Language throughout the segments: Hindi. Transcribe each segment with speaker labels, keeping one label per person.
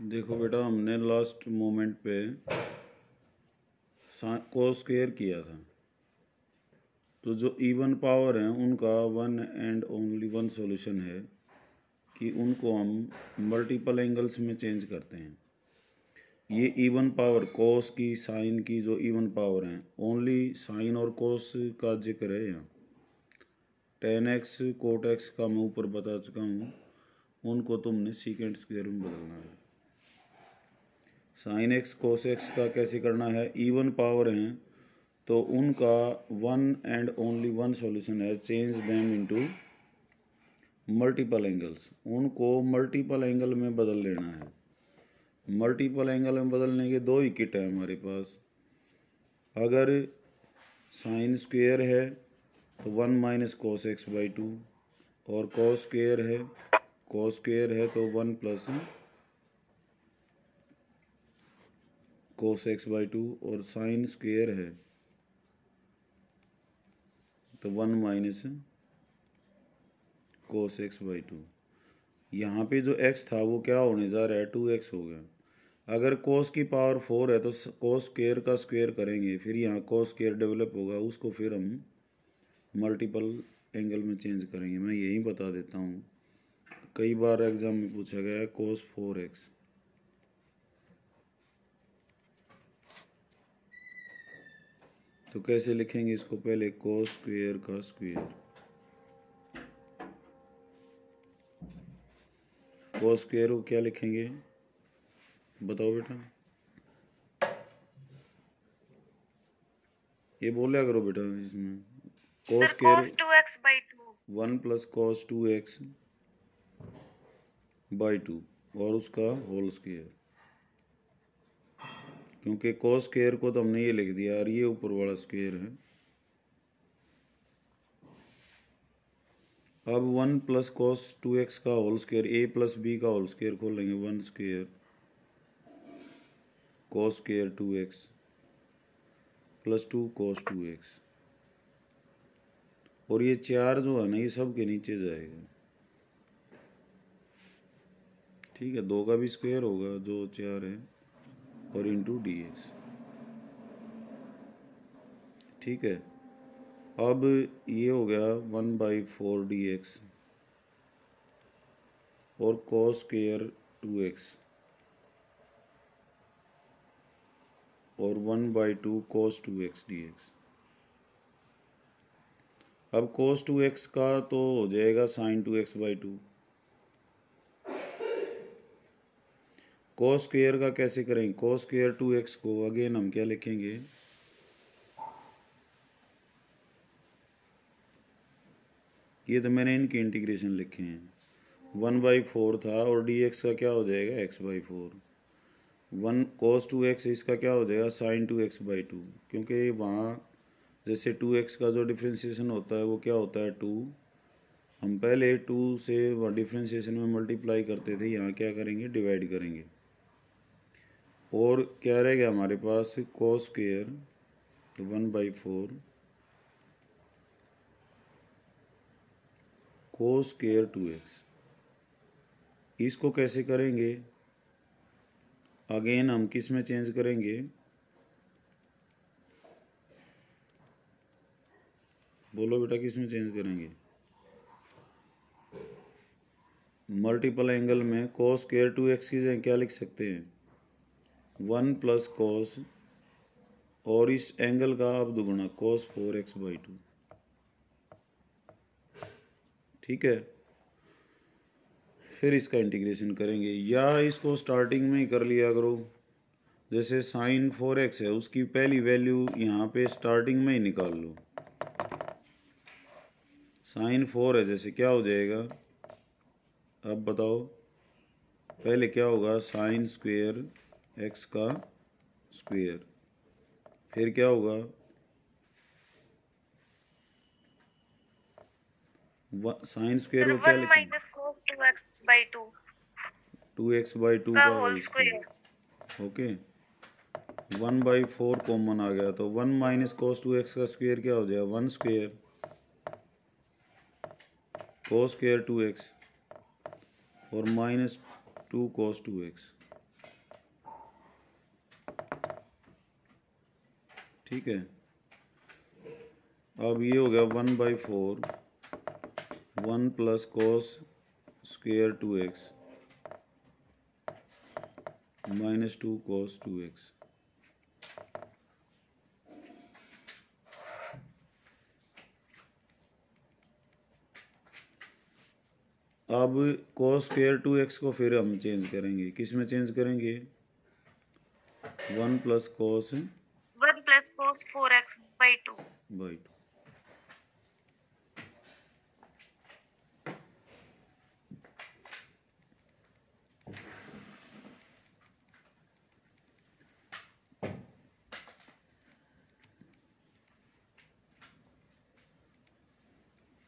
Speaker 1: देखो बेटा, हमने लास्ट मोमेंट पे कोस स्क्वायर किया था, तो जो इवन पावर हैं उनका one and only one solution है कि उनको हम मल्टीपल एंगल्स में चेंज करते हैं। ये इवन पावर कोस की, साइन की, जो इवन पावर हैं, ओनली साइन और कोस का जिक्र है यहाँ। टेन एक्स कोट एक्स का मैं ऊपर बता चुका हूँ, उनको तुमने सीकेंट स्क्वायर में बदलना है। साइन एक्स कोस एक्स का कैसे करना है, इवन पावर हैं तो उनका one and only one solution है, change them into multiple angles. उनको मल्टीपल एंगल में बदल लेना है। मल्टीपल एंगल में बदलने के दो ही किट है हमारे पास। अगर साइन स्क्वायर है तो one minus cos x by two, और कोस स्क्वायर है तो one plus cos x by two, और साइन स्क्वायर है तो one minus cos x by two. यहाँ पे जो x था वो क्या होने जा रहा है, 2x हो गया। अगर कोस की पावर 4 है तो कोस स्क्वायर का स्क्वायर करेंगे, फिर यहाँ कोस स्क्वायर डेवलप होगा, उसको फिर हम मल्टीपल एंगल में चेंज करेंगे। मैं यही बता देता हूँ, कई बार एग्जाम में पूछा गया है कोस 4x। तो कैसे लिखेंगे इसको, पहले कोस स्क्वायर का स्क्वायर, कोस स्क्वायर को क्या लिखेंगे बताओ बेटा, ये बोला करो बेटा। इसमें cos square
Speaker 2: 2x/2
Speaker 1: one plus cos 2x by to, और उसका होल स्क्वायर, क्योंकि कोस स्क्वायर को तो हमने ये लिख दिया और ये ऊपर वाला स्क्वायर है। अब वन प्लस कोस 2x का होल स्क्वायर, ए प्लस बी का होल स्क्वायर खोलेंगे, one square cos square 2x plus 2 कोस 2x, और ये चार जो है ना ये सब के नीचे जाएगा। ठीक है, दो का भी स्क्वायर होगा जो चार है, और इंटू dx। ठीक है, अब ये हो गया 1/4 dx और कोस स्क्वायर 2x और 1/2 कोस 2x dx। अब कोस 2x का तो हो जाएगा sine 2x by two. Cos square का कैसे करेंगे, कोस स्क्वायर 2x को अगेन हम क्या लिखेंगे, ये तो मैंने इनके इंटीग्रेशन लिखे हैं। 1/4 था और dx का क्या हो जाएगा, x/4। वन कोस 2x इसका क्या हो जाएगा, साइन 2x बाई टू, क्योंकि वहाँ जैसे 2x का जो डिफ्रेंशिएशन होता है वो क्या होता है 2। हम पहले 2 से डिफ्रेंशिएशन में मल्टीप्लाई करते थे, यहाँ क्या करेंगे, डिवाइड करेंगे। और क्या रहेगा हमारे पास, cos square 1/4 cos square 2x। इसको कैसे करेंगे, अगेन हम किस में चेंज करेंगे, बोलो बेटा किस में चेंज करेंगे, मल्टीपल एंगल में। कोस स्क्वायर 2x की जगह क्या लिख सकते हैं, 1 प्लस कोस, और इस एंगल का आप दुगुना कोस 4x बाई टू। ठीक है, फिर इसका इंटीग्रेशन करेंगे, या इसको स्टार्टिंग में ही कर लिया करो। जैसे साइन 4x है उसकी पहली वैल्यू यहाँ पे स्टार्टिंग में ही निकाल लो। साइन 4 है, जैसे क्या हो जाएगा, अब बताओ, पहले क्या होगा, साइन स्क्वायर x का स्क्वायर, फिर क्या होगा, साइन स्क्वायर को क्या लिखेंगे,
Speaker 2: 1 - cos 2x/2
Speaker 1: 2x by two
Speaker 2: का
Speaker 1: का
Speaker 2: whole
Speaker 1: whole
Speaker 2: square.
Speaker 1: Square. Okay, 1/4 common आ गया, तो 1 माइनस कोस 2x का स्क्वायर क्या हो जाएगा, 1 स्क्वायर कोस स्क्वायर 2x और -2 कोस 2x। ठीक है। अब ये हो गया 1/4 1 plus cos square 2x minus 2 कोस 2x। अब कोस स्क्वेयर 2x को फिर हम चेंज करेंगे, किस में चेंज करेंगे? 1 plus cos
Speaker 2: 1 plus cos 4x by 2.
Speaker 1: By 2।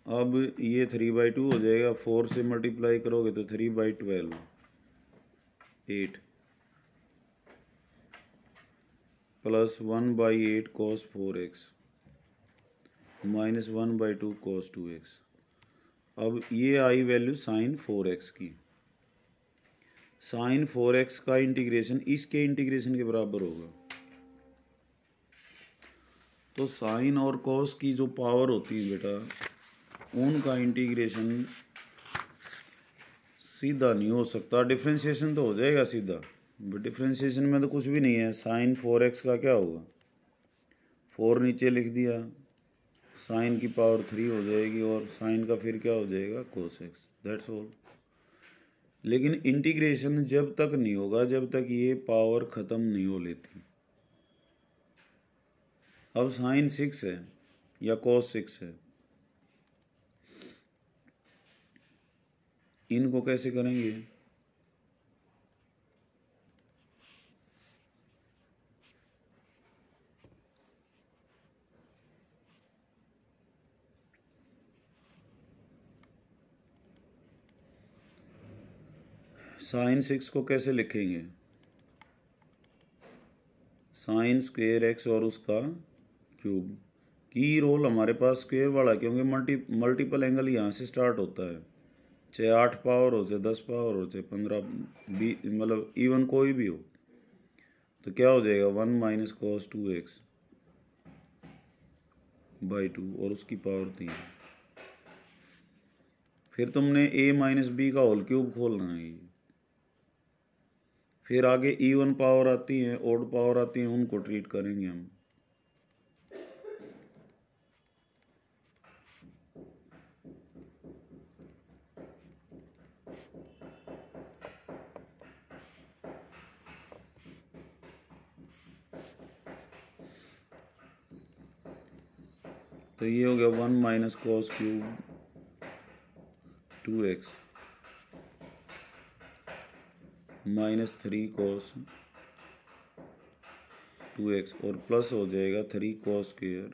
Speaker 1: अब ये 3/2 हो जाएगा, 4 से मल्टीप्लाई करोगे तो 3/12 8 plus 1/8 cos 4x minus 1/2 cos 2x। अब ये आई वैल्यू साइन 4x की। साइन 4x का इंटीग्रेशन इसके इंटीग्रेशन के बराबर होगा। तो साइन और कॉस की जो पावर होती है बेटा, उनका इंटीग्रेशन सीधा नहीं हो सकता। डिफ्रेंशिएशन तो हो जाएगा सीधा, बट डिफ्रेंशिएशन में तो कुछ भी नहीं है। साइन 4x का क्या होगा, 4 नीचे लिख दिया, साइन की पावर 3 हो जाएगी और साइन का फिर क्या हो जाएगा cos x, दैट्स ऑल। लेकिन इंटीग्रेशन जब तक नहीं होगा जब तक ये पावर ख़त्म नहीं हो लेती। अब साइन 6 है या cos 6 है, इनको कैसे करेंगे? साइन 6 को कैसे लिखेंगे? साइन स्क्वेयर एक्स और उसका क्यूब। की रोल हमारे पास स्क्वेयर वाला, क्योंकि मल्टीपल एंगल यहाँ से स्टार्ट होता है, चाहे 8 पावर हो, चाहे 10 पावर हो, चाहे 15 मतलब इवन कोई भी हो। तो क्या हो जाएगा 1 माइनस कॉस 2x बाई 2 और उसकी पावर 3। फिर तुमने a माइनस बी का होल क्यूब खोलना है। फिर आगे इवन पावर आती है, ओड पावर आती है, उनको ट्रीट करेंगे हम। तो ये हो गया 1 minus cos cube 2x minus 3 cos 2x और प्लस हो जाएगा 3 कॉस स्क्वेयर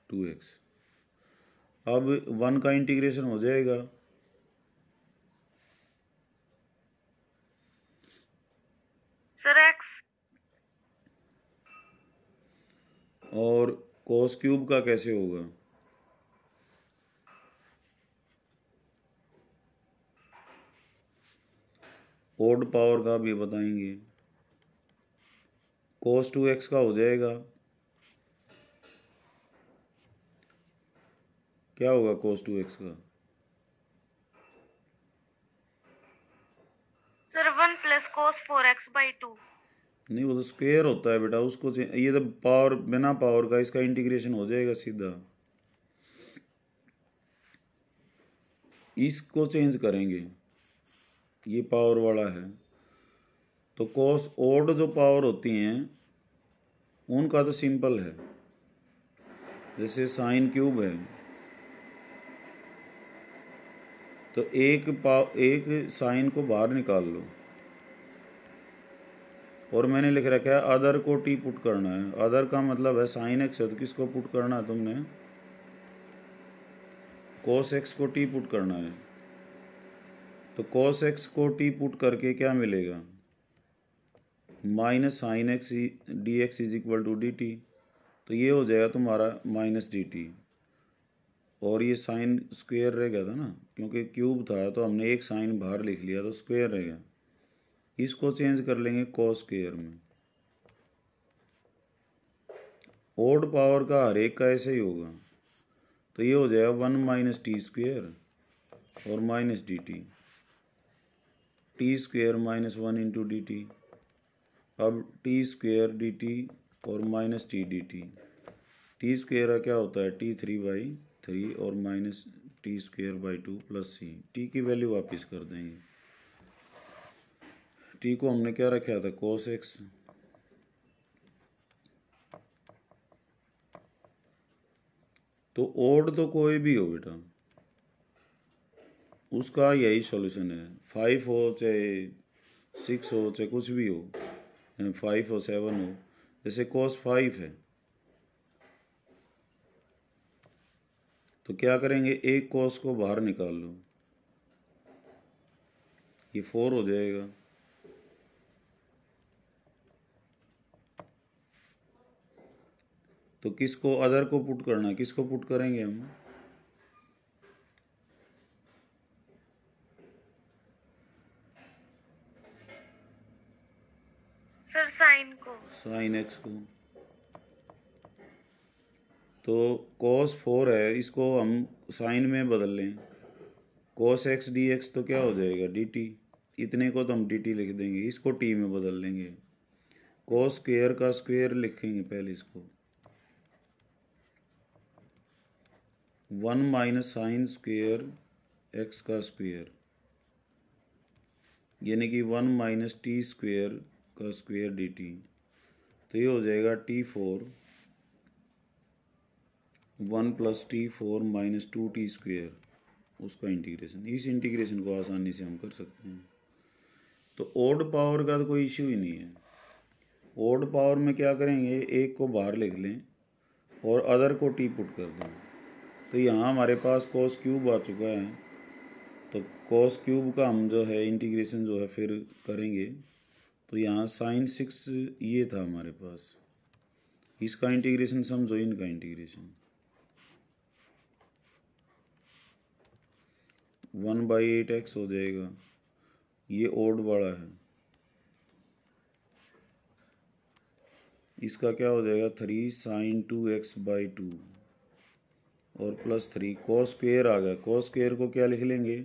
Speaker 1: 2x। अब 1 का इंटीग्रेशन हो जाएगा,
Speaker 2: सर x
Speaker 1: और कॉस क्यूब का कैसे होगा? ओड पावर का भी बताएंगे। cos 2x का हो जाएगा, क्या होगा cos 2x का?
Speaker 2: Sir 1 plus cos 4x by 2.
Speaker 1: नहीं, वो तो स्क्वेयर होता है बेटा, उसको ये तो पावर, बिना पावर का इसका इंटीग्रेशन हो जाएगा सीधा। इसको चेंज करेंगे, ये पावर वाला है। तो कॉस ओड जो पावर होती हैं उनका तो सिंपल है, जैसे साइन क्यूब है तो एक साइन को बाहर निकाल लो और मैंने लिख रखा है अदर को टी पुट करना है। अदर का मतलब है साइन एक्स है तो किसको पुट करना है तुमने? कोस एक्स को टी पुट करना है। तो कोस एक्स को टी पुट करके क्या मिलेगा? Minus sine x d x is equal to d t. तो ये हो जाएगा तुम्हारा माइनस डी टी, और ये साइन स्क्वेयर रह गया था ना, क्योंकि क्यूब था तो हमने एक साइन बाहर लिख लिया तो स्क्वेयर रह गया। इसको चेंज कर लेंगे कॉस स्क्वेयर में। ओड पावर का हर एक का ऐसे ही होगा, तो ये हो जाएगा 1 माइनस टी स्क्वेयर और minus d t, t square minus 1 into d t, अब टी स्क्वेयर डी टी और minus t d t, t square का क्या होता है t3/3 और minus t square by 2 plus c, t की वैल्यू वापस कर देंगे, टी को हमने क्या रखा था cos x, तो ओड तो कोई भी हो बेटा उसका यही सॉल्यूशन है, 5 हो चाहे 6 हो चाहे कुछ भी हो, 5 हो 7 हो, जैसे cos 5 है तो क्या करेंगे, एक cos को बाहर निकाल लो, ये 4 हो जाएगा, तो किसको अदर को पुट करना है, किसको पुट करेंगे हम,
Speaker 2: सर साइन को,
Speaker 1: साइन x को, तो cos 4 है इसको हम साइन में बदल लें, cos x dx तो क्या हो जाएगा dt, इतने को तो हम dt लिख देंगे, इसको t में बदल लेंगे, cos स्क्वेयर का स्क्वेयर लिखेंगे पहले इसको, 1 माइनस साइन स्क्वेयर x का स्क्वेयर, यानी कि 1 माइनस टी स्क्वेयर का स्क्वेयर dt, तो ये हो जाएगा t4 1 plus t4 minus 2t square, उसका इंटीग्रेशन, इस इंटीग्रेशन को आसानी से हम कर सकते हैं। तो ओड पावर का तो कोई इश्यू ही नहीं है, ओड पावर में क्या करेंगे, एक को बाहर लिख लें और अदर को टी पुट कर दें, तो यहाँ हमारे पास कोस क्यूब आ चुका है, तो कोस क्यूब का हम जो है इंटीग्रेशन जो है फिर करेंगे, तो यहाँ साइन 6 ये था हमारे पास, इसका इंटीग्रेशन समझो, इनका इंटीग्रेशन 1/8x हो जाएगा, ये ओड वाला है, इसका क्या हो जाएगा 3 साइन 2x/2 और प्लस 3 cos स्क्वेयर आ गया, cos स्क्वेयर को क्या लिख लेंगे,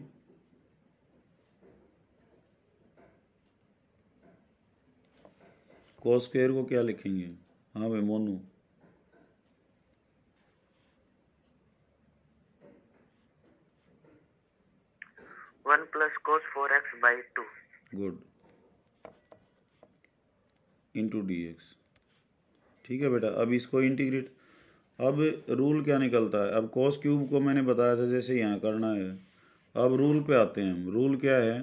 Speaker 1: cos स्क्वेयर को क्या लिखेंगे, हाँ भाई Monu,
Speaker 3: one plus cos 4x/2,
Speaker 1: good, into dx, ठीक है बेटा। अब इसको इंटीग्रेट, अब रूल क्या निकलता है, अब cos क्यूब को मैंने बताया था जैसे यहाँ करना है, अब रूल पे आते हैं हम, रूल क्या है,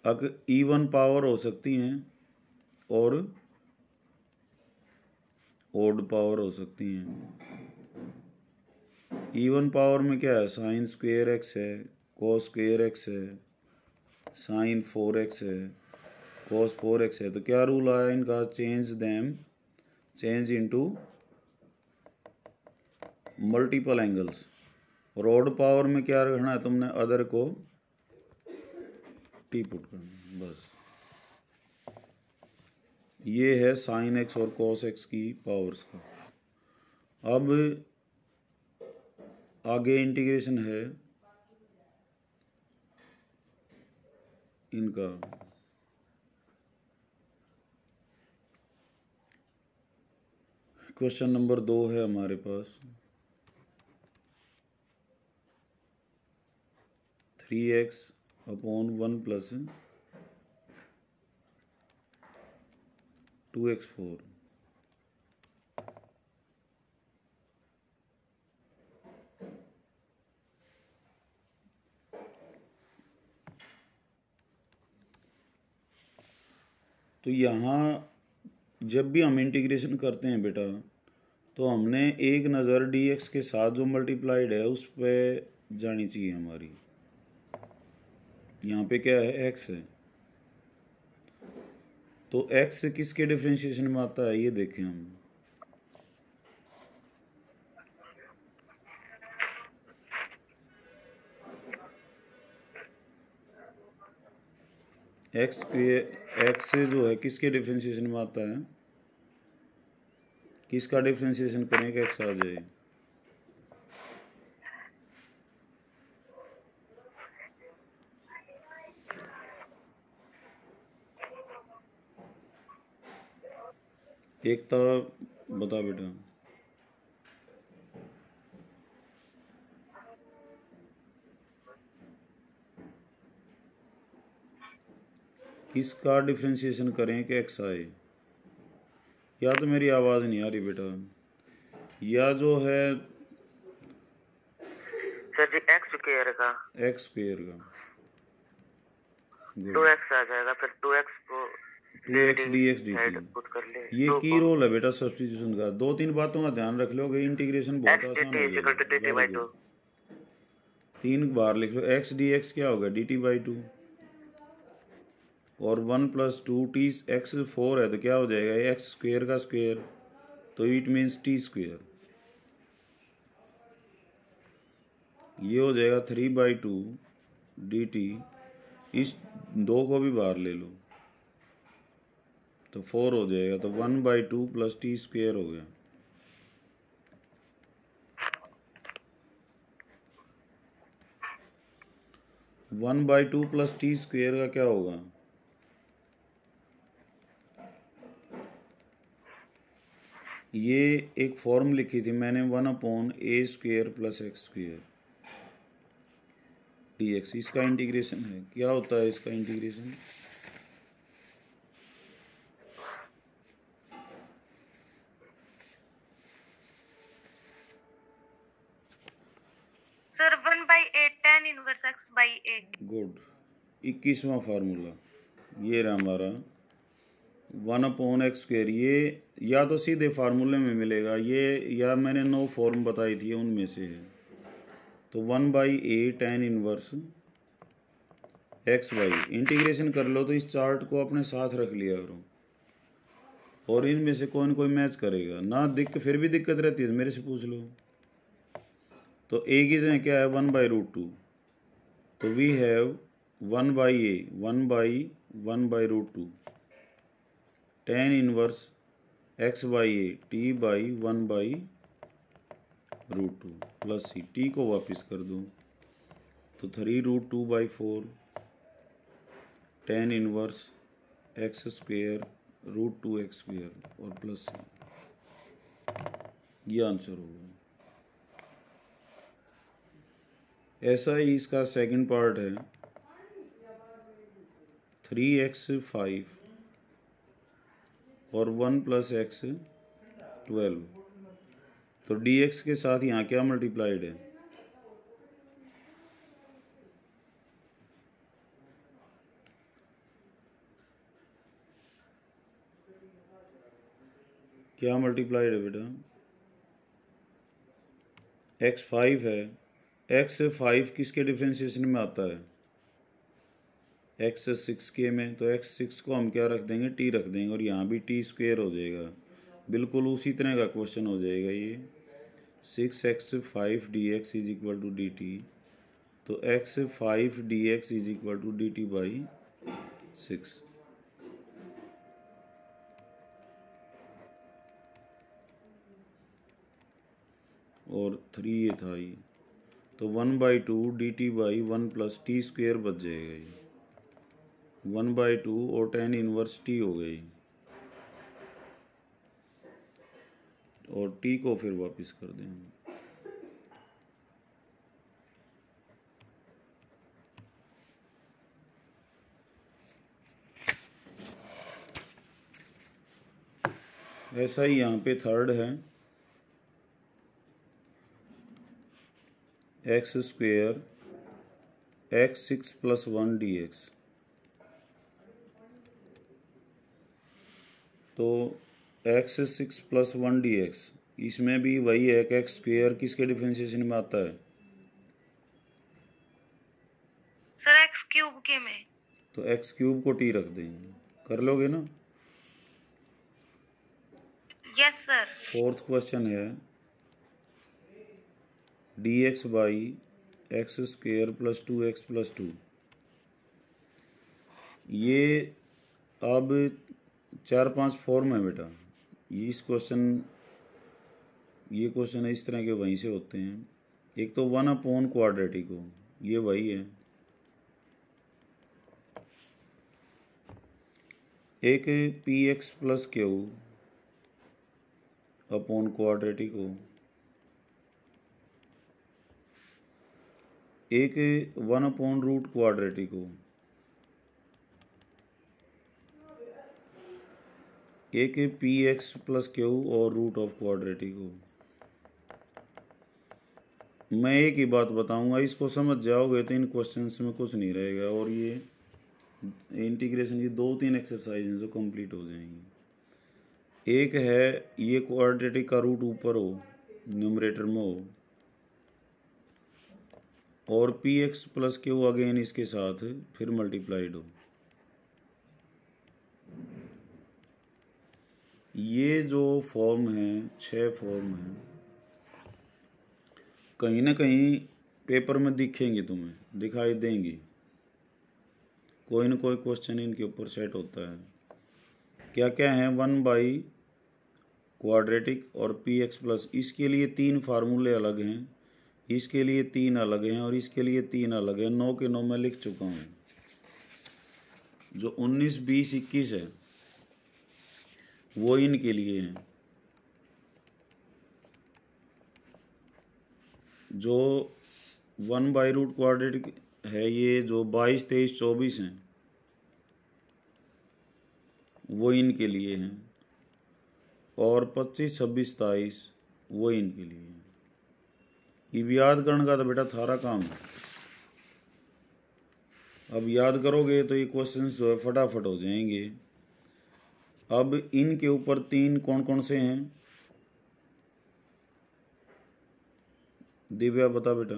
Speaker 1: अगर इवन पावर हो सकती हैं और ओड पावर हो सकती हैं, इवन पावर में क्या है, साइन स्क्वेयर एक्स है, cos स्क्वेयर एक्स है, साइन 4x है, cos 4x है, तो क्या रूल आया इनका, change them, change into multiple angles, और ऑड पावर में क्या रखना है तुमने, अदर को टी पुट करना है, बस ये है साइन एक्स और cos x की पावर्स का। अब आगे इंटीग्रेशन है इनका, क्वेश्चन नंबर 2 है हमारे पास, 3x अपॉन 1 प्लस 2x4, तो यहाँ जब भी हम इंटीग्रेशन करते हैं बेटा, तो हमने एक नज़र dx के साथ जो मल्टीप्लाइड है उस पर जानी चाहिए हमारी, यहाँ पे क्या है x है, तो x किसके डिफरेंशिएशन में आता है ये देखें हम, x जो है किसके डिफरेंशिएशन में आता है, किसका डिफ्रेंशिएशन करें कि एक्स आ जाए? एकता बता बेटा। किसका डिफ्रेंशिएशन करें कि एक्स आए? या तो मेरी आवाज़ नहीं आ रही बेटा, या जो है
Speaker 3: सर जी एक्स स्क्वायर का
Speaker 1: एक्स स्क्वेयर का
Speaker 3: 2x आ जाएगा, फिर 2x को
Speaker 1: 2x dx
Speaker 3: side
Speaker 1: dt।
Speaker 3: Put कर ले।
Speaker 1: ये की रोल है बेटा सब्स्टिट्यूशन का। दो तीन बातों का ध्यान रख लोगे, इंटीग्रेशन बहुत
Speaker 3: x
Speaker 1: आसान
Speaker 3: dt
Speaker 1: हो
Speaker 3: is equal to dt by 2।
Speaker 1: जाएगा। 3 बार लिख लो। x dx क्या होगा? dt by 2। और 1 प्लस 2t x 4 है तो क्या हो जाएगा? एक्स स्क्वेयर का स्क्वेयर, तो इट मीन्स टी स्क्वेयर। ये हो जाएगा 3 बाई 2 dt। इस 2 को भी बाहर ले लो तो 4 हो जाएगा, तो 1 बाई 2 प्लस टी स्क्वेयर हो गया। One by 2 plus T square का क्या होगा? ये एक फॉर्म लिखी थी मैंने, 1/a² प्लस x² dx। इसका इंटीग्रेशन है, क्या होता है इसका integration?
Speaker 2: Sir 1/8 tan inverse x/8।
Speaker 1: Good. 21वां फार्मूला ये रहा हमारा 1/x²। ये या तो सीधे फार्मूले में मिलेगा ये, या मैंने 9 फॉर्म बताई थी उनमें से है। तो 1/a tan inverse x/। Integration कर लो तो इस चार्ट को अपने साथ रख लिया करो, और इनमें से कोई न कोई मैच करेगा ना। फिर भी दिक्कत रहती है मेरे से पूछ लो। तो a की जगह क्या है? 1/√2। तो we have 1/a 1/1/√2 tan inverse x/a t by 1/√2 plus c। t को वापस कर दो तो 3√2/4 tan इनवर्स x²√2x² और प्लस c। ये आंसर होगा। ऐसा ही इसका सेकंड पार्ट है 3x5 और 1 प्लस x 12। तो dx के साथ यहाँ क्या मल्टीप्लाइड है? क्या मल्टीप्लाइड है बेटा? x5 है। x5 किसके डिफ्रेंशिएशन में आता है? x6 में। तो x6 को हम क्या रख देंगे? t रख देंगे, और यहाँ भी t² हो जाएगा। बिल्कुल उसी तरह का क्वेश्चन हो जाएगा ये। 6x5 dx is equal to dt। तो x5 dx is equal to dt by 6। और 3 ये था ये, तो 1/2 dt बाई 1 प्लस t² बच जाएगा ये। 1/2 और tan इनवर्स t हो गई, और t को फिर वापस कर दें। ऐसा ही यहाँ पे थर्ड है x² x6 + 1 dx। तो x6 + 1 dx इसमें भी वही है कि x² किसके डिफरेंशिएशन में आता है?
Speaker 2: सर x³ के में।
Speaker 1: तो x³ को t रख देंगे। कर लोगे ना?
Speaker 2: Yes sir.
Speaker 1: फोर्थ क्वेश्चन है dx बाई x² + 2x + 2। ये अब 4-5 फॉर्म है बेटा। ये इस क्वेश्चन ये क्वेश्चन इस तरह के वहीं से होते हैं। एक तो 1 क्वाड्रेटिक हो, ये वही है। एक P X plus Q upon quadratic हो, एक 1/रूट क्वाड्रेटिक हो, एक पी एक्स प्लस क्यू और रूट ऑफ क्वाड्रेटिक हो। मैं एक ही बात बताऊंगा, इसको समझ जाओगे तो इन क्वेश्चंस में कुछ नहीं रहेगा, और ये इंटीग्रेशन की 2-3 एक्सरसाइज जो कंप्लीट हो जाएंगी। एक है ये क्वाड्रेटिक का रूट ऊपर हो, न्यूमरेटर में हो, और P X plus Q again इसके साथ फिर मल्टीप्लाइड हो। ये जो फॉर्म है, 6 फॉर्म है, कहीं ना कहीं पेपर में दिखेंगे, तुम्हें दिखाई देंगी। कोई ना कोई क्वेश्चन इनके ऊपर सेट होता है। क्या क्या है? 1 क्वाड्रेटिक और पी एक्स प्लस, इसके लिए 3 फार्मूले अलग हैं, इसके लिए 3 अलग हैं, और इसके लिए 3 अलग हैं। 9 के 9 मैं लिख चुका हूँ। जो 19, 20, 21 है वो इनके लिए हैं। जो 1/रूट क्वाड्रेटिक है, ये जो 22, 23, 24 हैं वो इनके लिए हैं, और 25, 26, 27 वो इनके लिए हैं। ये याद करने का तो बेटा थारा काम है। अब याद करोगे तो ये क्वेश्चंस जो है फटाफट हो जाएंगे। अब इनके ऊपर 3 कौन कौन से हैं? दिव्या बता बेटा।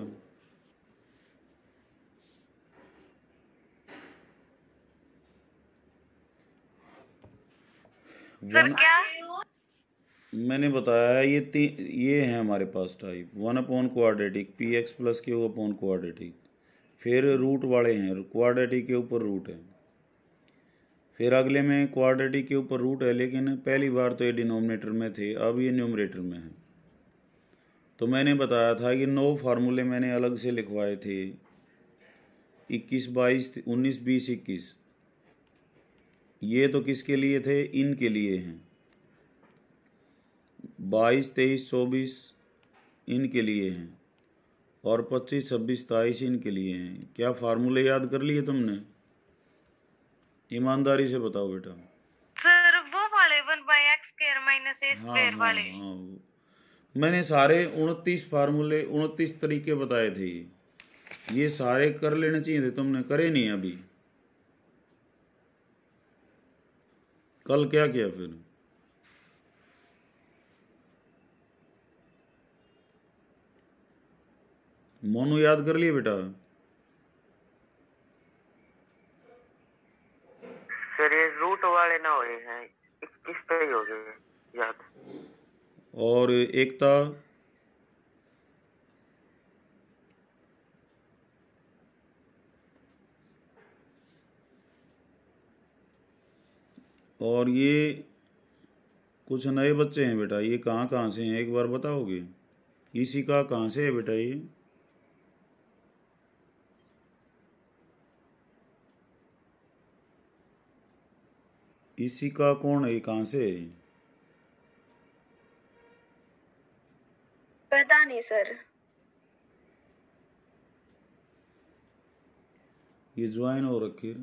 Speaker 2: सर क्या?
Speaker 1: मैंने बताया है ये है हमारे पास type. 1 quadratic, P X plus Q upon quadratic, फिर रूट वाले हैं, क्वाड्रेटिक के ऊपर रूट है, फिर अगले में क्वाड्रेटिक के ऊपर रूट है, लेकिन पहली बार तो ये डिनोमिनेटर में थे, अब ये न्यूमरेटर में है। तो मैंने बताया था कि 9 फार्मूले मैंने अलग से लिखवाए थे, 21, 22, 19, 20, 21। ये तो किसके लिए थे? इनके लिए हैं। 22, 23, 24 इनके लिए हैं, और 25, 26, 27 इनके लिए हैं। क्या फार्मूले याद कर लिए तुमने? ईमानदारी से बताओ बेटा।
Speaker 2: सर वो वाले 1/x² माइनस a
Speaker 1: हाँ
Speaker 2: स्क्वायर
Speaker 1: हाँ
Speaker 2: वाले।
Speaker 1: हाँ, मैंने सारे 29 फार्मूले, 29 तरीके बताए थे। ये सारे कर लेने चाहिए थे, तुमने करे नहीं अभी। कल क्या किया फिर? मोनू याद कर लिए बेटा?
Speaker 3: सर ये रूट वाले ना हुए हैं, 21 पे ही हो गए याद।
Speaker 1: और एकता? और ये कुछ नए बच्चे हैं बेटा, ये कहाँ कहाँ से हैं एक बार बताओगे? इसी का कहाँ से है बेटा ये? इसी का कौन है? कहाँ से है?
Speaker 2: पता नहीं सर।
Speaker 1: ये ज्वाइन हो रखे।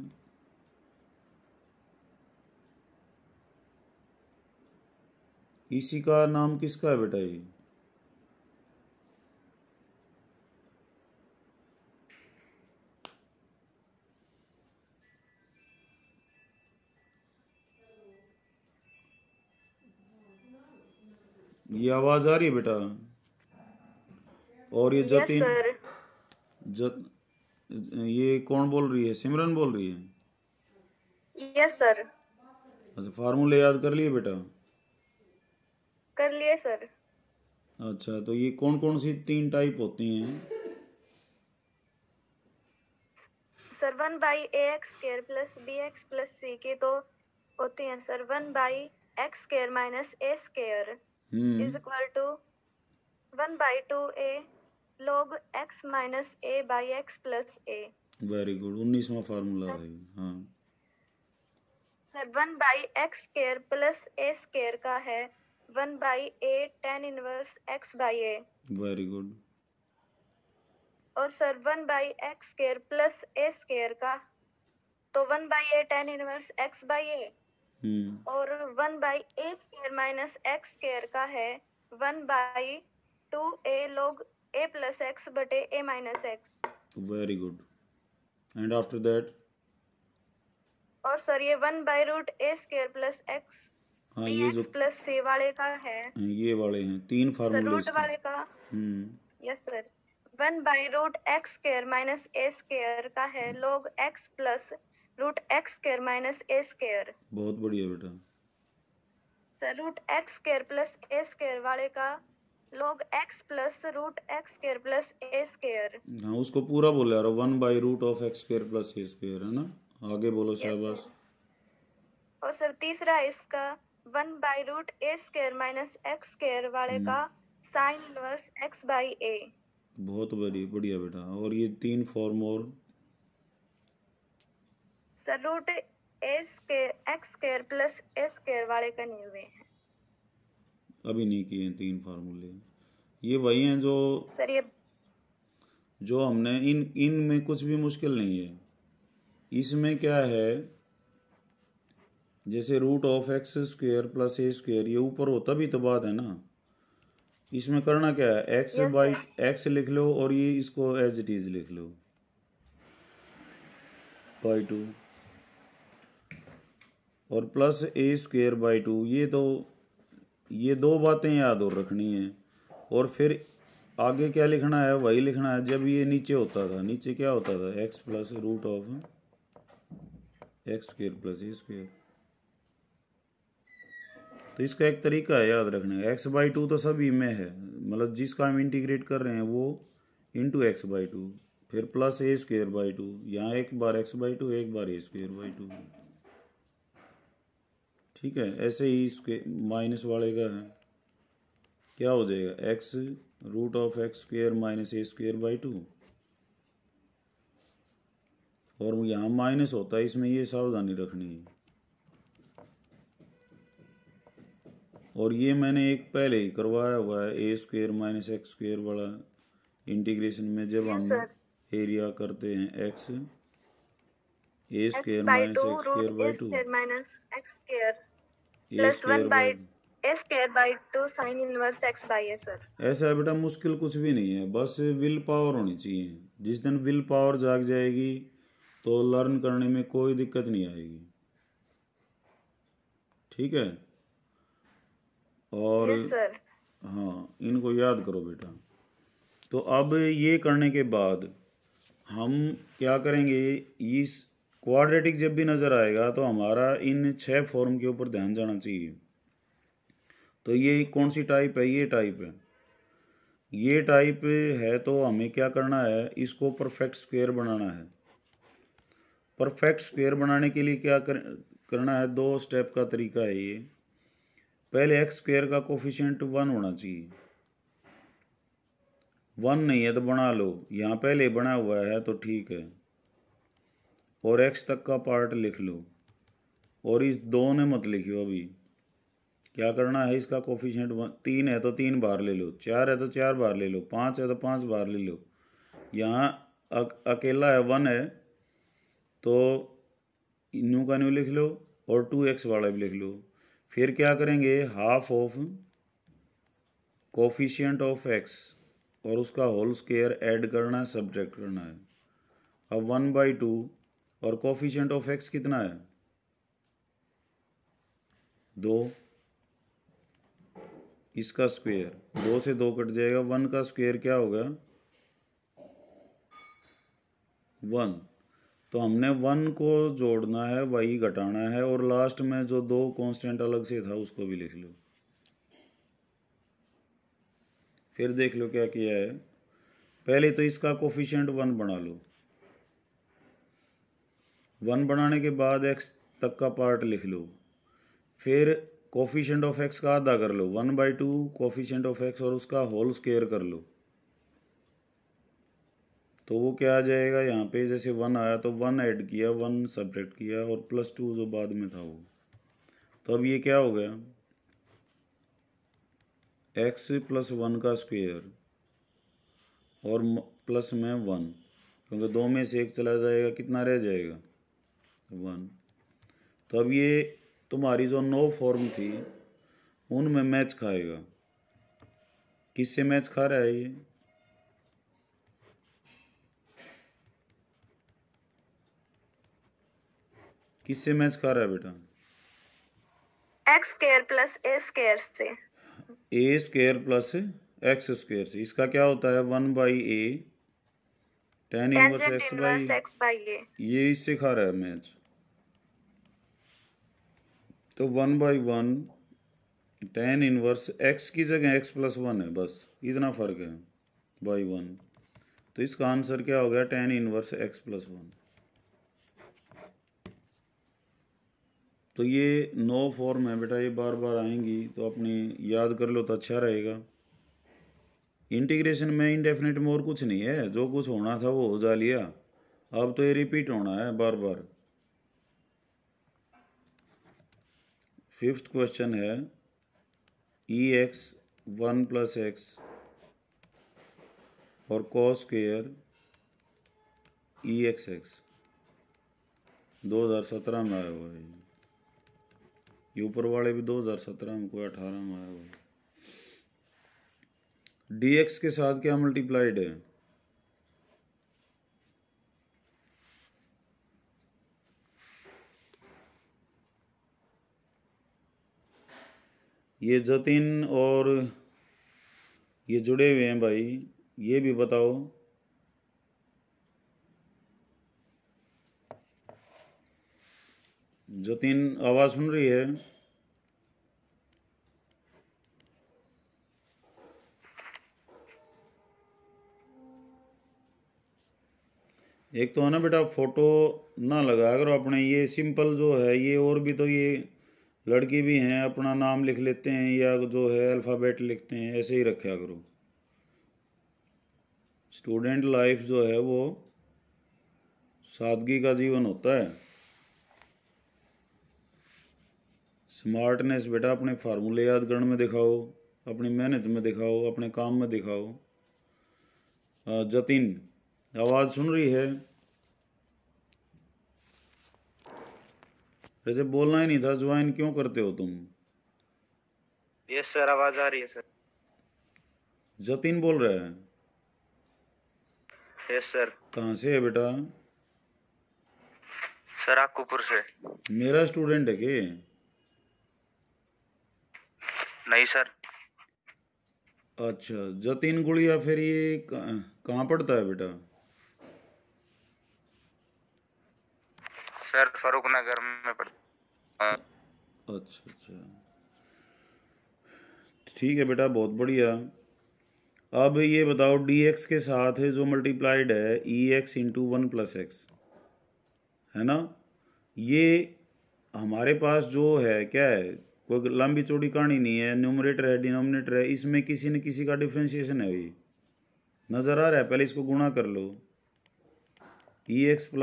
Speaker 1: इसी का नाम किसका है बेटा ये? ये आवाज आ रही है बेटा? और ये जतिन, ये कौन बोल रही है? सिमरन बोल रही है?
Speaker 2: Yes sir.
Speaker 1: अच्छा, फार्मूले याद कर लिए बेटा?
Speaker 2: कर लिए सर।
Speaker 1: अच्छा, तो ये कौन कौन सी 3 टाइप होती हैं?
Speaker 2: Sir 1/ax² plus bx plus c की तो होती हैं sir. 1/x² minus a² is equal to 1/2a log x minus a by x plus a।
Speaker 1: Very good, 19वां फार्मूला है। हाँ
Speaker 2: sir 1/x² plus a square का है 1/a tan inverse x by a।
Speaker 1: Very good.
Speaker 2: और sir 1/x² plus a square का तो 1/a tan inverse x by a। और 1/a² माइनस x स्क्वायर का है 1/2a log a plus x बटे a minus x।
Speaker 1: Very good. And after that?
Speaker 2: और सर ये 1/√a² प्लस x
Speaker 1: हाँ ये जो
Speaker 2: प्लस c वाले का है,
Speaker 1: ये वाले हैं 3
Speaker 2: सर
Speaker 1: फार्मूले
Speaker 2: रूट
Speaker 1: इसके।
Speaker 2: वाले का। Yes sir 1/√x² minus a square का है log x plus √x² minus a square.
Speaker 1: बहुत बढ़िया बेटा।
Speaker 2: Sir √x² plus a square वाले का log x plus √x² plus a square.
Speaker 1: हाँ उसको पूरा बोले यार, 1/√x² प्लस a स्क्वायर है ना। आगे बोलो शाबाश।
Speaker 2: और सर तीसरा इसका 1/√a² माइनस x स्क्वायर वाले का sign inverse x by a।
Speaker 1: बहुत बढ़िया बेटा। और ये 3 फॉर्म और
Speaker 2: sir √x² plus a square वाले का नहीं हुए हैं।
Speaker 1: अभी नहीं किए हैं 3 फार्मूले। ये वही हैं जो
Speaker 2: सर ये
Speaker 1: जो हमने इन में कुछ भी मुश्किल नहीं है। इसमें क्या है, जैसे √x² प्लस a स्क्वायर ये ऊपर होता भी तो बात है ना। इसमें करना क्या है, x बाई x लिख लो और ये इसको एज इट इज लिख लो बाई 2 और प्लस a² बाई 2। ये दो बातें याद और रखनी है। और फिर आगे क्या लिखना है, वही लिखना है जब ये नीचे होता था। नीचे क्या होता था, x plus √x² plus a²। तो इसका एक तरीका है याद रखने का, x बाई 2 तो सभी में है, मतलब जिसका हम इंटीग्रेट कर रहे हैं वो इंटू x बाई 2, फिर प्लस a² बाई 2, यहाँ एक बार x बाई 2 एक बार a² बाई 2। ठीक है, ऐसे ही इसके माइनस वाले का है, क्या हो जाएगा, x √x² minus a² by 2। और यहाँ माइनस होता है, इसमें ये सावधानी रखनी है। और ये मैंने एक पहले ही करवाया हुआ है, a² माइनस x² वाला इंटीग्रेशन में, जब हम एरिया करते हैं x a² minus x² by 2
Speaker 2: minus x square plus 1/a² by 2 sign inverse x by a। Sir
Speaker 1: ऐसा है बेटा, मुश्किल कुछ भी नहीं है, बस विल पावर होनी चाहिए। जिस दिन विल पावर जाग जाएगी तो लर्न करने में कोई दिक्कत नहीं आएगी। ठीक है, और
Speaker 2: सर
Speaker 1: हाँ इनको याद करो बेटा। तो अब ये करने के बाद हम क्या करेंगे, इस क्वाड्रेटिक जब भी नज़र आएगा तो हमारा इन 6 फॉर्म के ऊपर ध्यान जाना चाहिए। तो ये कौन सी टाइप है, ये टाइप है। ये टाइप है तो हमें क्या करना है, इसको परफेक्ट स्क्वायर बनाना है। परफेक्ट स्क्वायर बनाने के लिए क्या करना है, 2 स्टेप का तरीका है ये। पहले x² का कोफिशिएंट 1 होना चाहिए। 1 नहीं है तो बना लो, यहाँ पहले बना हुआ है तो ठीक है। और x तक का पार्ट लिख लो, और इस 2 ने मत लिखियो। अभी क्या करना है, इसका कोफिशिएंट 3 है तो 3 बार ले लो, 4 है तो 4 बार ले लो, 5 है तो 5 बार ले लो। यहाँ अकेला है 1 है तो न्यू का न्यू लिख लो और 2x वाला भी लिख लो। फिर क्या करेंगे, half of coefficient of x और उसका होल स्क्वायर ऐड करना है, सब्ट्रैक्ट करना है। अब 1/2 और कोफिशिएंट ऑफ x कितना है, 2, इसका स्क्वायर 2 से 2 कट जाएगा, 1 का स्क्वायर क्या होगा, 1। तो हमने 1 को जोड़ना है, वही घटाना है, और लास्ट में जो 2 कांस्टेंट अलग से था उसको भी लिख लो। फिर देख लो क्या किया है। पहले तो इसका कोफिशिएंट 1 बना लो, 1 बनाने के बाद x तक का पार्ट लिख लो। फिर कोफिशिएंट ऑफ एक्स का आधा कर लो, 1/2 कोफिशिएंट ऑफ एक्स और उसका होल स्क्वायर कर लो, तो वो क्या आ जाएगा यहाँ पे, जैसे 1 आया तो 1 ऐड किया, 1 सब्ट्रैक्ट किया और +2 जो बाद में था वो, तो अब ये क्या हो गया, x + 1 का स्क्वायर और प्लस में 1, क्योंकि 2 में से 1 चला जाएगा, कितना रह जाएगा 1। तो अब ये तुम्हारी जो 9 फॉर्म थी उनमें मैच खाएगा। किससे मैच खा रहा है ये, किससे मैच खा रहा है बेटा,
Speaker 2: x² + a² से,
Speaker 1: a² + x² से। इसका क्या होता है 1/a tan
Speaker 2: tangent
Speaker 1: inverse
Speaker 2: inverse x/a।
Speaker 1: ये इससे खा रहा है मैच, तो 1/1 tan इनवर्स x की जगह x + 1 है, बस इतना फर्क है बाई 1, तो इसका आंसर क्या हो गया tan इनवर्स x + 1। तो ये 9 फॉर्म है बेटा, ये बार बार आएंगी तो अपनी याद कर लो तो अच्छा रहेगा। इंटीग्रेशन में इंडेफिनिट में और कुछ नहीं है, जो कुछ होना था वो हो जा लिया, अब तो ये रिपीट होना है बार बार। 5th क्वेश्चन है ex 1 + x और cos² exx 2017 में आया हुआ है, ये ऊपर वाले भी 2017 में, कोई 18 में आया हुआ है। dx के साथ क्या मल्टीप्लाइड है, ये जतिन और ये जुड़े हुए हैं भाई, ये भी बताओ। जतिन आवाज सुन रही है, एक तो है ना बेटा फोटो ना लगाया करो अपने, ये सिंपल जो है ये, और भी तो ये लड़की भी हैं अपना नाम लिख लेते हैं या जो है अल्फ़ाबेट लिखते हैं, ऐसे ही रखा करो। स्टूडेंट लाइफ जो है वो सादगी का जीवन होता है। स्मार्टनेस बेटा अपने फार्मूले याद करने में दिखाओ, अपनी मेहनत में दिखाओ, अपने काम में दिखाओ। जतिन आवाज़ सुन रही है, वैसे बोलना ही नहीं था, ज्वाइन क्यों करते हो तुम।
Speaker 3: यस सर, आवाज आ रही है सर।
Speaker 1: जतिन बोल रहा है,
Speaker 3: यस सर।
Speaker 1: कहाँ से है बेटा,
Speaker 3: सर आकुपुर से।
Speaker 1: मेरा स्टूडेंट है कि
Speaker 3: नहीं सर।
Speaker 1: अच्छा जतिन गुड़िया, फिर ये कहाँ पढ़ता है बेटा,
Speaker 3: सर फरूक नगर में पढ़ता।
Speaker 1: अच्छा अच्छा ठीक है बेटा, बहुत बढ़िया। अब ये बताओ dx के साथ है जो मल्टीप्लाइड है ex × 1 + x, है ना। ये हमारे पास जो है क्या है, कोई लंबी चौड़ी कहानी नहीं है, न्यूमरेटर है डिनोमिनेटर है, इसमें किसी न किसी का डिफ्रेंशिएशन है, ये नज़र आ रहा है। पहले इसको गुणा कर लो, ex +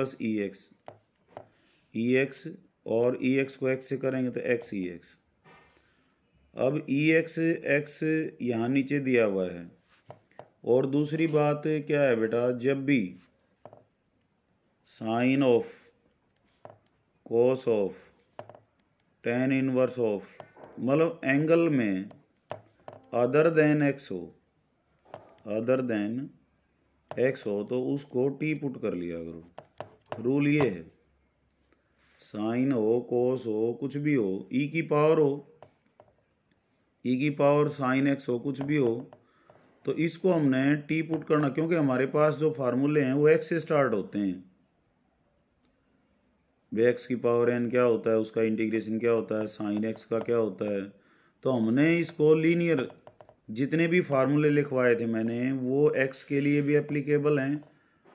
Speaker 1: ex और ex को x से करेंगे तो x ex। अब ex x यहाँ नीचे दिया हुआ है। और दूसरी बात क्या है बेटा, जब भी sine of, cos of, tan inverse of, मतलब एंगल में अदर देन x हो, अदर देन x हो, तो उसको t पुट कर लिया करो। रूल ये है, साइन हो, कोस हो, कुछ भी हो, e की पावर हो, e की पावर साइन x हो, कुछ भी हो, तो इसको हमने t पुट करना, क्योंकि हमारे पास जो फार्मूले हैं वो x से स्टार्ट होते हैं। वे x की पावर n क्या होता है, उसका इंटीग्रेशन क्या होता है, साइन x का क्या होता है। तो हमने इसको लीनियर, जितने भी फार्मूले लिखवाए थे मैंने, वो x के लिए भी एप्लीकेबल हैं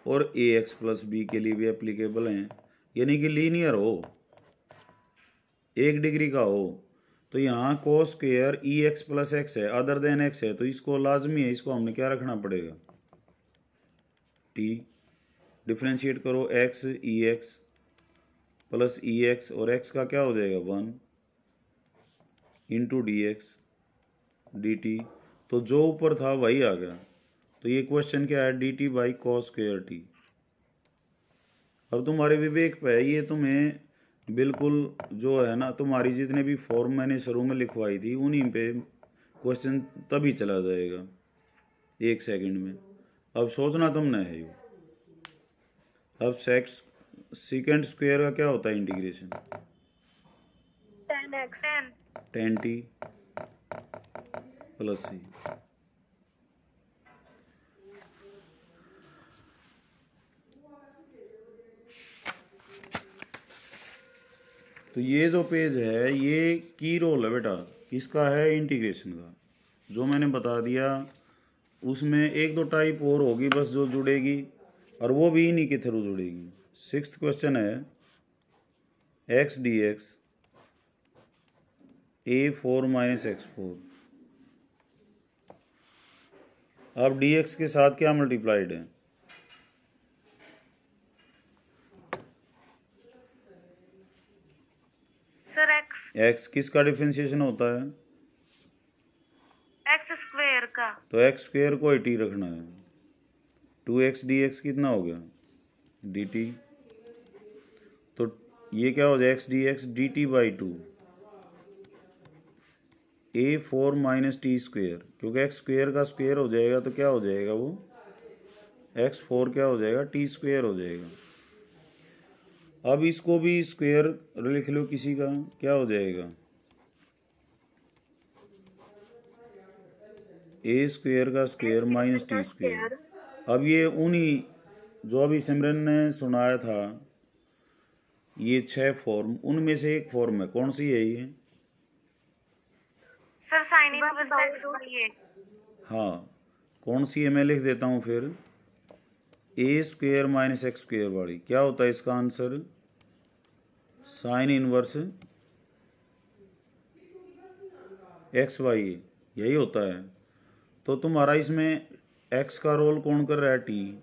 Speaker 1: और ax + b के लिए भी एप्लीकेबल हैं, यानी कि लीनियर हो, 1 डिग्री का हो। तो यहाँ cos स्क्वेयर ई एक्स प्लस एक्स है, अदर देन एक्स है, तो इसको लाजमी है, इसको हमने क्या रखना पड़ेगा, टी। डिफ्रेंशिएट करो एक्स ई एक्स प्लस ई एक्स, और एक्स का क्या हो जाएगा 1 into D x D t. तो जो ऊपर था वही आ गया। तो ये क्वेश्चन क्या है, D T by cos square T. अब तुम्हारे विवेक पे है, ये तुम्हें बिल्कुल जो है ना, तुम्हारी जितने भी फॉर्म मैंने शुरू में लिखवाई थी उन्हीं पे क्वेश्चन तभी चला जाएगा 1 सेकंड में। अब सोचना तुमने है ये। अब सेकेंड स्क्वायर का क्या होता है इंटीग्रेशन,
Speaker 2: 10x
Speaker 1: 10t प्लस सी। तो ये जो पेज है ये की रोल है बेटा, किसका है, इंटीग्रेशन का। जो मैंने बता दिया उसमें 1-2 टाइप और होगी बस जो जुड़ेगी, और वो भी इन्हीं के थ्रू जुड़ेगी। 6th क्वेश्चन है x d x A4 minus x4। अब dx के साथ क्या मल्टीप्लाइड है,
Speaker 2: सर
Speaker 1: x किसका डिफरेंशिएशन होता है,
Speaker 2: x स्क्वायर का।
Speaker 1: तो x स्क्वायर को 80 रखना है। 2x dx कितना हो गया dt। तो ये क्या हो जाए x dx dt by 2 A4 minus t square, क्योंकि x स्क्वेयर का स्क्वेयर हो जाएगा तो क्या हो जाएगा वो x4 क्या हो जाएगा टी स्क्वेयर हो जाएगा। अब इसको भी स्क्वेयर लिख लो किसी का, क्या हो जाएगा ए स्क्वेयर का स्क्वेयर माइनस टी स्क्वेयर। अब ये उन्हीं जो अभी सिमरन ने सुनाया था ये 6 फॉर्म, उनमें से एक फॉर्म है, कौन सी है ये,
Speaker 2: sir sine inverse x by a.
Speaker 1: हाँ कौन सी है, मैं लिख देता हूँ फिर, a square minus x square वाली। क्या होता है इसका answer, sine inverse x y, यही होता है। तो तुम्हारा इसमें x का रोल कौन कर रहा है, टी,